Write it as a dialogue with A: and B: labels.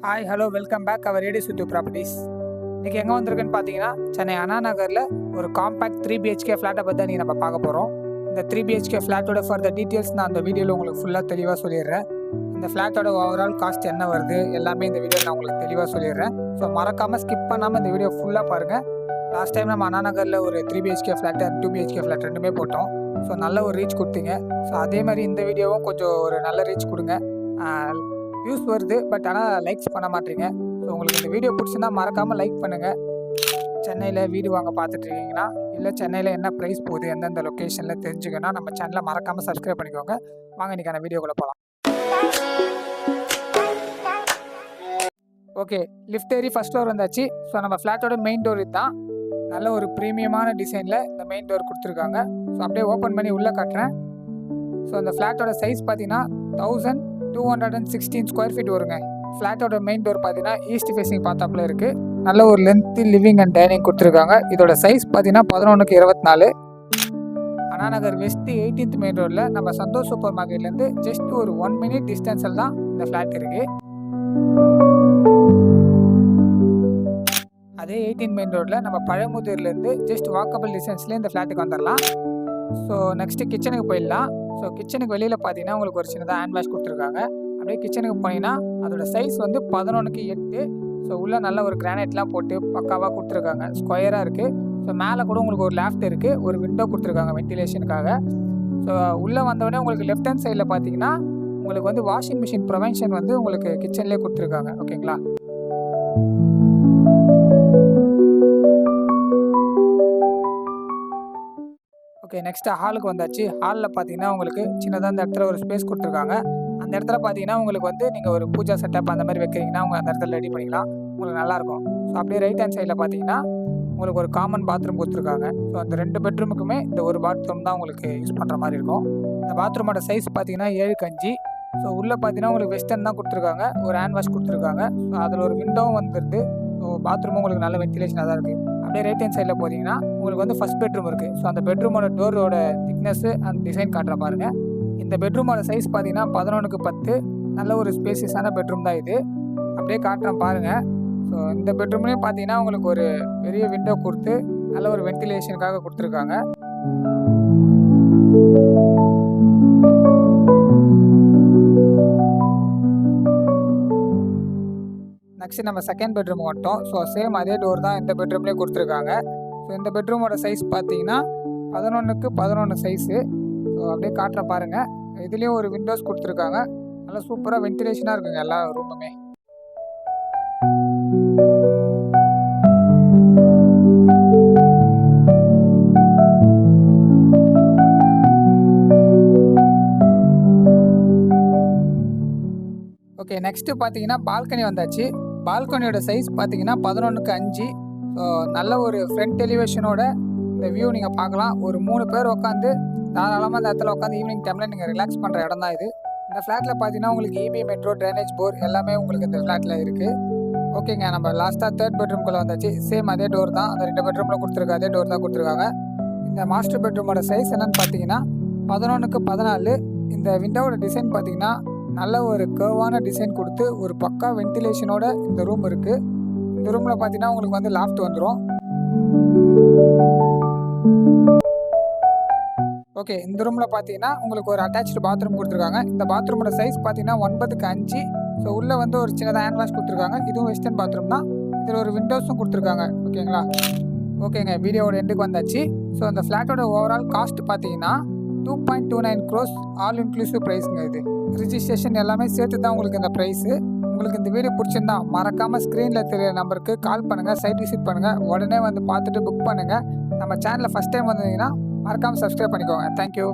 A: Hi hello welcome back our radio சுத்து properties. இன்றைக்கி எங்கே வந்திருக்குன்னு பார்த்தீங்கன்னா, சென்னை அண்ணா நகரில் ஒரு காம்பேக்ட் 3 BHK ஃப்ளாட்டை பற்றி தான் நம்ம பார்க்க போகிறோம். இந்த 3 BHK ஃப்ளாட்டோட ஃபர்தர் டீட்டெயில்ஸ் நான் அந்த வீடியோவில் உங்களுக்கு ஃபுல்லாக தெளிவாக சொல்லிடுறேன். இந்த ஃப்ளாட்டோட ஓவரால் காஸ்ட் என்ன வருது எல்லாமே இந்த வீடியோவில் நான் உங்களுக்கு தெளிவாக சொல்லிடுறேன். ஸோ மறக்காமல் ஸ்கிப் பண்ணாமல் இந்த வீடியோ ஃபுல்லாக பாருங்கள். லாஸ்ட் டைம் நம்ம அண்ணா நகரில் ஒரு 3 BHK flat and 2 BHK flat ரெண்டுமே போட்டோம். ஸோ நல்ல ஒரு ரீச் கொடுத்தீங்க. ஸோ அதே மாதிரி இந்த வீடியோவும் கொஞ்சம் ஒரு நல்ல ரீச் கொடுங்க. வியூஸ் வருது, பட் ஆனால் லைக்ஸ் பண்ண மாட்டீங்க. ஸோ உங்களுக்கு இந்த வீடியோ பிடிச்சிருந்தா மறக்காமல் லைக் பண்ணுங்கள். சென்னையில் வீடு வாங்க பார்த்துட்ருக்கீங்கன்னா, இல்லை சென்னையில் என்ன ப்ரைஸ் போகுது, எந்தெந்த லொக்கேஷனில் தெரிஞ்சுக்கன்னா நம்ம சேனலை மறக்காமல் சப்ஸ்கிரைப் பண்ணிக்கோங்க. வாங்க இன்றைக்கான வீடியோக்குள்ளே போகலாம். ஓகே, லிஃப்ட் ஏறி ஃபஸ்ட் ஃப்ளோர் வந்தாச்சு. ஸோ நம்ம ஃப்ளாட்டோட மெயின் டோர் இதுதான். நல்ல ஒரு ப்ரீமியமான டிசைனில் இந்த மெயின் டோர் கொடுத்துருக்காங்க. ஸோ அப்படியே ஓப்பன் பண்ணி உள்ளே காட்டுறேன். ஸோ இந்த ஃப்ளாட்டோட சைஸ் பார்த்தீங்கன்னா 1216 ஸ்கொயர் ஃபீட் வருங்க. ஃப்ளாட்டோட மெயின் டோர் பார்த்தீங்கன்னா ஈஸ்ட் ஃபேஸிங் பார்த்தாப்புல இருக்குது. நல்ல ஒரு லென்த்து லிவிங் அண்ட் டைனிங் கொடுத்துருக்காங்க. இதோட சைஸ் பார்த்தீங்கன்னா 11x24. Anna Nagar west 18th main ரோடில் நம்ம சந்தோஷ் சூப்பர் மார்க்கெட்லேருந்து ஜஸ்ட் ஒரு 1 minute டிஸ்டன்ஸில் தான் இந்த ஃப்ளாட் இருக்குது. அதே 18th மெயின் ரோடில் நம்ம பழமுதிர்லேருந்து ஜஸ்ட் வாக்கபிள் டிஸ்டன்ஸ்லேயே இந்த ஃப்ளாட்டுக்கு வந்துடலாம். ஸோ நெக்ஸ்ட்டு கிச்சனுக்கு போயிடலாம். ஸோ கிச்சனுக்கு வெளியில் பார்த்தீங்கன்னா உங்களுக்கு ஒரு சின்னதாக ஹேண்ட் வாஷ் கொடுத்துருக்காங்க. அப்படியே கிச்சனுக்கு போனீங்கன்னா அதோட சைஸ் வந்து 11x8. ஸோ உள்ளே நல்ல ஒரு கிரானைட்லாம் போட்டு பக்காவாக கொடுத்துருக்காங்க. ஸ்கொயராக இருக்குது. ஸோ மேலே கூட உங்களுக்கு ஒரு லேஃப்ட் இருக்குது, ஒரு விண்டோ கொடுத்துருக்காங்க வென்டிலேஷனுக்காக. ஸோ உள்ளே வந்தோடனே உங்களுக்கு லெஃப்ட் ஹேண்ட் சைடில் பார்த்தீங்கன்னா உங்களுக்கு வந்து வாஷிங் மிஷின் ப்ரொவென்ஷன் வந்து உங்களுக்கு கிச்சன்லேயே கொடுத்துருக்காங்க. ஓகேங்களா? ஓகே, நெக்ஸ்ட்டு ஹாலுக்கு வந்தாச்சு. ஹாலில் பார்த்தீங்கன்னா உங்களுக்கு சின்னதாக அந்த இடத்துல ஒரு ஸ்பேஸ் கொடுத்துருக்காங்க. அந்த இடத்துல பார்த்தீங்கன்னா உங்களுக்கு வந்து நீங்கள் ஒரு பூஜா செட்டப் அந்த மாதிரி வைக்கிறீங்கன்னா உங்கள் அந்த இடத்துல ரெடி பண்ணிக்கலாம். உங்களுக்கு நல்லாயிருக்கும். ஸோ அப்படியே ரைட் ஹேண்ட் சைடில் பார்த்தீங்கன்னா உங்களுக்கு ஒரு காமன் பாத்ரூம் கொடுத்துருக்காங்க. ஸோ அந்த 2 பெட்ரூமுக்குமே இந்த ஒரு பாத்ரூம் தான் உங்களுக்கு யூஸ் பண்ணுற மாதிரி இருக்கும். இந்த பாத்ரூமோட சைஸ் பார்த்தீங்கன்னா 7x5. ஸோ உள்ளே பார்த்தீங்கன்னா உங்களுக்கு வெஸ்டர்ன் தான் கொடுத்துருக்காங்க. ஒரு ஹேண்ட் வாஷ் கொடுத்துருக்காங்க. ஸோ அதில் ஒரு விண்டோவும் வந்துடுது. ஸோ பாத்ரூமும் உங்களுக்கு நல்ல வென்டிலேஷனாக தான் இருக்குது. அப்படியே ரைட் ஹேண்ட் சைடில் போகிறீங்கன்னா உங்களுக்கு வந்து ஃபஸ்ட் பெட்ரூம் இருக்குது. ஸோ அந்த பெட்ரூமோட டோரோட திக்னஸ்ஸு அண்ட் டிசைன் காட்டுற பாருங்கள். இந்த பெட்ரூமோட சைஸ் பார்த்தீங்கன்னா 11x10. நல்ல ஒரு ஸ்பேசியஸான பெட்ரூம் தான் இது. அப்படியே காட்டுறேன் பாருங்கள். ஸோ இந்த பெட்ரூம்லேயும் பார்த்தீங்கன்னா உங்களுக்கு ஒரு பெரிய விண்டோ கொடுத்து நல்ல ஒரு வென்டிலேஷனுக்காக கொடுத்துருக்காங்க. நெக்ஸ்ட் நம்ம செகண்ட் பெட்ரூம் வந்துட்டோம். ஸோ சேம் அதே டோர் தான் இந்த பெட்ரூம்லேயே கொடுத்துருக்காங்க. ஸோ இந்த பெட்ரூமோட சைஸ் பார்த்தீங்கன்னா 11x11 சைஸு. ஸோ அப்படியே காட்டுற பாருங்கள். இதுலேயும் ஒரு விண்டோஸ் கொடுத்துருக்காங்க. நல்லா சூப்பராக வென்டிலேஷனாக இருக்குங்க எல்லா ரூமுமே. ஓகே, நெக்ஸ்ட்டு பார்த்தீங்கன்னா பால்கனி வந்தாச்சு. பால்கனியோட சைஸ் பார்த்தீங்கன்னா 11x5. ஸோ நல்ல ஒரு ஃப்ரண்ட் எலிவேஷனோட இந்த வியூ நீங்கள் பார்க்கலாம். ஒரு 3 பேர் உட்காந்து தாராளமாக அந்த இடத்துல உட்காந்து ஈவினிங் டைமில் நீங்கள் ரிலாக்ஸ் பண்ணுற இடம் தான் இது. இந்த ஃப்ளாட்டில் பார்த்தீங்கன்னா உங்களுக்கு EB மெட்ரோ ட்ரைனேஜ் போர் எல்லாமே உங்களுக்கு இந்த ஃப்ளாட்டில் இருக்குது. ஓகேங்க, நம்ம லாஸ்ட்டாக 3rd பெட்ரூம்குள்ளே வந்தாச்சு. சேம் அதே டோர் தான், அந்த 2 பெட்ரூமில் கொடுத்துருக்க அதே டோர் தான் கொடுத்துருக்காங்க. இந்த மாஸ்டர் பெட்ரூமோட சைஸ் என்னென்னு பார்த்தீங்கன்னா 11x14. இந்த விண்டோவோட டிசைன் பார்த்தீங்கன்னா நல்ல ஒரு கர்வான டிசைன் கொடுத்து ஒரு பக்கா வென்டிலேஷனோட இந்த ரூம் இருக்குது. இந்த ரூமில் பார்த்தீங்கன்னா உங்களுக்கு வந்து லாஃப்ட் வந்துடும். ஓகே, இந்த ரூமில் பார்த்தீங்கன்னா உங்களுக்கு ஒரு அட்டாச்சு பாத்ரூம் கொடுத்துருக்காங்க. இந்த பாத்ரூமோட சைஸ் பார்த்தீங்கன்னா 9x5. ஸோ உள்ளே வந்து ஒரு சின்னதாக ஹேண்ட் வாஷ் கொடுத்துருக்காங்க. இதுவும் வெஸ்டர்ன் பாத்ரூம் தான். இதில் ஒரு விண்டோஸும் கொடுத்துருக்காங்க. ஓகேங்களா? ஓகேங்க, வீடியோவோட எண்டுக்கு வந்தாச்சு. ஸோ இந்த ஃப்ளாட்டோட ஓவரால் காஸ்ட் பார்த்தீங்கன்னா 2.29 crores ஆல் இன்க்ளூசிவ் ப்ரைஸுங்க. இது ரிஜிஸ்ட்ரேஷன் எல்லாமே சேர்த்து தான் உங்களுக்கு இந்த ப்ரைஸு. உங்களுக்கு இந்த வீடியோ பிடிச்சிருந்தா மறக்காமல் ஸ்க்ரீனில் தெரிய நம்பருக்கு கால் பண்ணுங்கள், சைட் விசிட் பண்ணுங்கள், உடனே வந்து பார்த்துட்டு புக் பண்ணுங்கள். நம்ம சேனலில் ஃபஸ்ட் டைம் வந்தீங்கன்னா மறக்காமல் சப்ஸ்கிரைப் பண்ணிக்கோங்க. தேங்க்யூ.